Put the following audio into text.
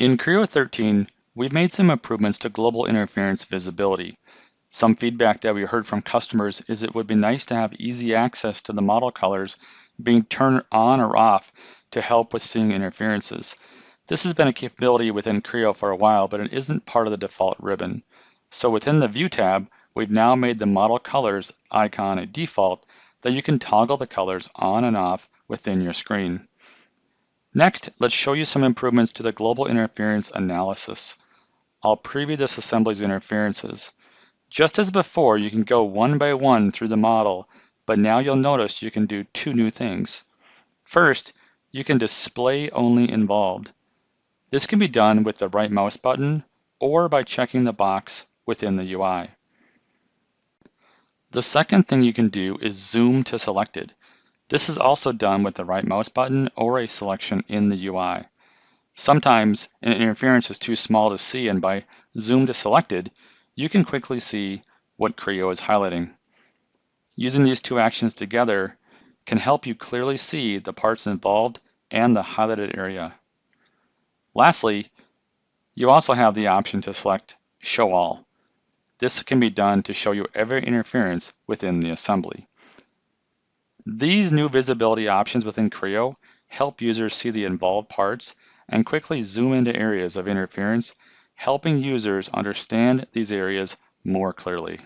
In Creo 13, we've made some improvements to global interference visibility. Some feedback that we heard from customers is it would be nice to have easy access to the model colors being turned on or off to help with seeing interferences. This has been a capability within Creo for a while, but it isn't part of the default ribbon. So within the View tab, we've now made the model colors icon a default that you can toggle the colors on and off within your screen. Next, let's show you some improvements to the global interference analysis. I'll preview this assembly's interferences. Just as before, you can go one by one through the model, but now you'll notice you can do two new things. First, you can display only involved. This can be done with the right mouse button or by checking the box within the UI. The second thing you can do is zoom to selected. This is also done with the right mouse button or a selection in the UI. Sometimes an interference is too small to see, and by zoom to selected, you can quickly see what Creo is highlighting. Using these two actions together can help you clearly see the parts involved and the highlighted area. Lastly, you also have the option to select Show All. This can be done to show you every interference within the assembly. These new visibility options within Creo help users see the involved parts and quickly zoom into areas of interference, helping users understand these areas more clearly.